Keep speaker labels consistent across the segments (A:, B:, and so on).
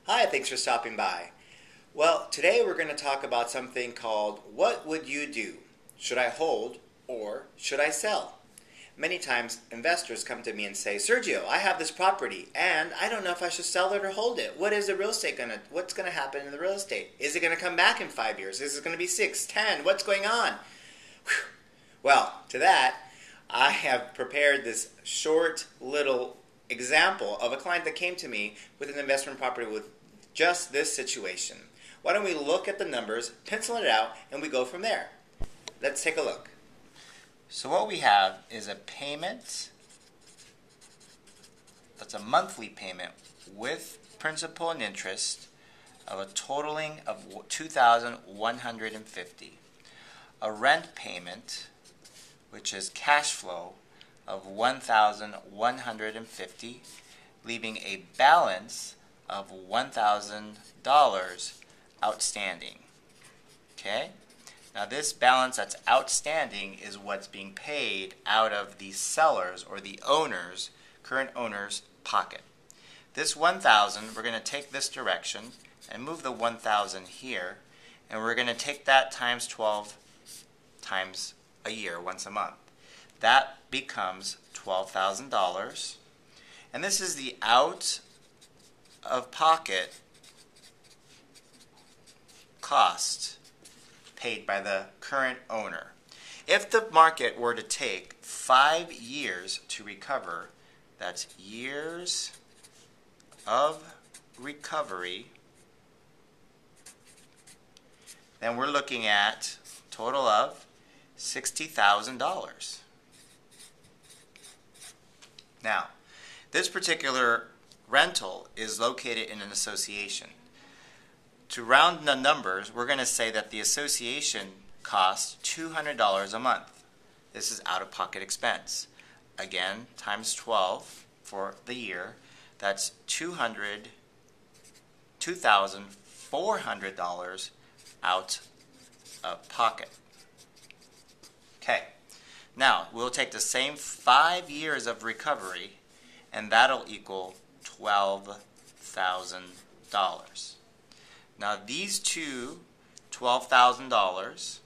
A: Hi, thanks for stopping by. Well, today we're going to talk about something called what would you do? Should I hold or should I sell? Many times investors come to me and say, Sergio, I have this property and I don't know if I should sell it or hold it. What's going to happen in the real estate? Is it going to come back in 5 years? Is it going to be 6, 10? What's going on? Whew. Well, to that, I have prepared this short little example of a client that came to me with an investment property with just this situation. Why don't we look at the numbers, pencil it out, and we go from there. Let's take a look. So what we have is a payment, that's a monthly payment with principal and interest of a totaling of $2,150. A rent payment, which is cash flow, of $1,150, leaving a balance of $1,000 outstanding. Okay? Now this balance that's outstanding is what's being paid out of the seller's or the owner's, current owner's pocket. This 1,000, we're going to take this direction and move the 1,000 here, and we're going to take that times 12 times a year, once a month. That becomes $12,000, and this is the out of pocket cost paid by the current owner. If the market were to take 5 years to recover, that's years of recovery, then we're looking at a total of $60,000. Now, this particular rental is located in an association. To round the numbers, we're going to say that the association costs $200 a month. This is out-of-pocket expense. Again, times 12 for the year, that's $2,400 out of pocket. Okay, now we'll take the same 5 years of recovery, and that'll equal $12,000. Now these two, $12,000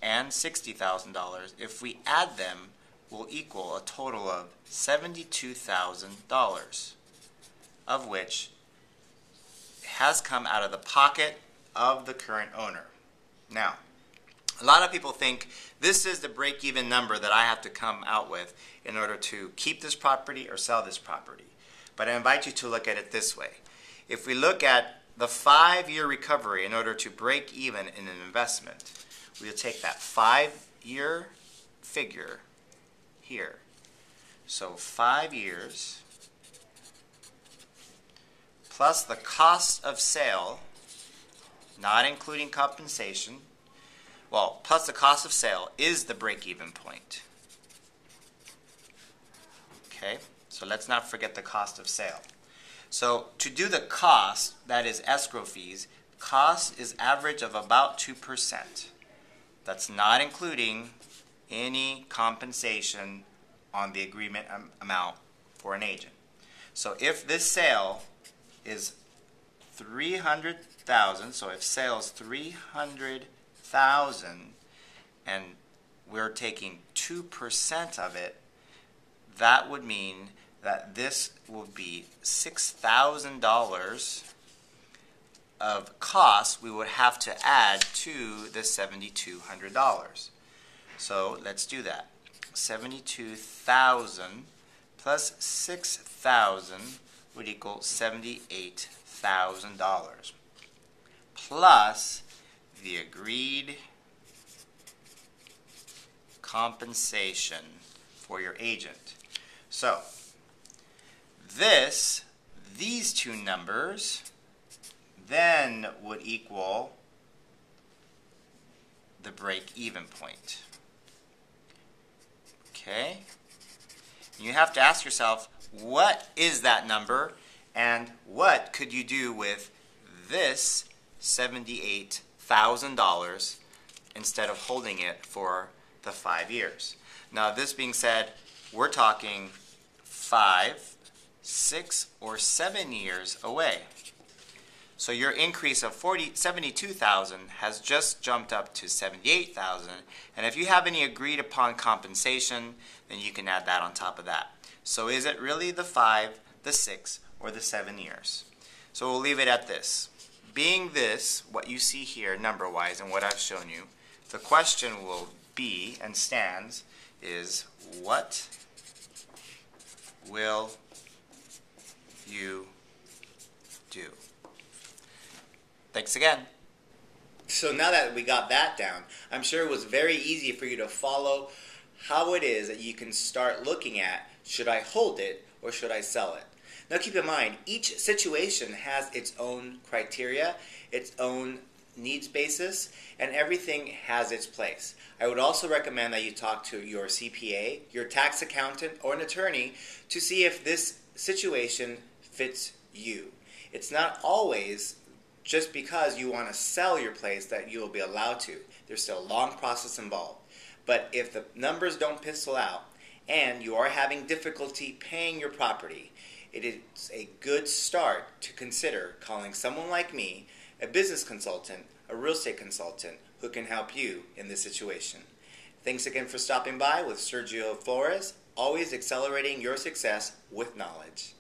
A: and $60,000, if we add them, will equal a total of $72,000, of which has come out of the pocket of the current owner. Now, a lot of people think this is the break-even number that I have to come out with in order to keep this property or sell this property. But I invite you to look at it this way. If we look at the 5-year recovery in order to break even in an investment, we'll take that 5-year figure here. So 5 years plus the cost of sale, not including compensation, well, plus the cost of sale is the break-even point. Okay, so let's not forget the cost of sale. So to do the cost, that is escrow fees, cost is average of about 2%. That's not including any compensation on the agreement amount for an agent. So if this sale is $300,000, so if sale is $300,000 and we're taking 2% of it, that would mean that this will be $6,000 of costs we would have to add to the $7,200. So let's do that. 72,000 plus 6,000 would equal $78,000 plus the agreed compensation for your agent. So these two numbers then would equal the break-even point. Okay? You have to ask yourself, what is that number, and what could you do with this $78,000 instead of holding it for the 5 years? Now, this being said, we're talking 5, 6, or 7 years away. So your increase of 72,000 has just jumped up to 78,000. And if you have any agreed upon compensation, then you can add that on top of that. So is it really the 5, the 6, or the 7 years? So we'll leave it at this. Being this, what you see here number-wise and what I've shown you, the question will be and stands is, what will you do? Thanks again. So now that we got that down, I'm sure it was very easy for you to follow how it is that you can start looking at, should I hold it or should I sell it? Now keep in mind, each situation has its own criteria, its own needs basis, and everything has its place. I would also recommend that you talk to your CPA, your tax accountant, or an attorney to see if this situation fits you. It's not always just because you want to sell your place that you will be allowed to. There's still a long process involved. But if the numbers don't pencil out and you are having difficulty paying your property, it is a good start to consider calling someone like me, a business consultant, a real estate consultant, who can help you in this situation. Thanks again for stopping by with Sergio Flores, always accelerating your success with knowledge.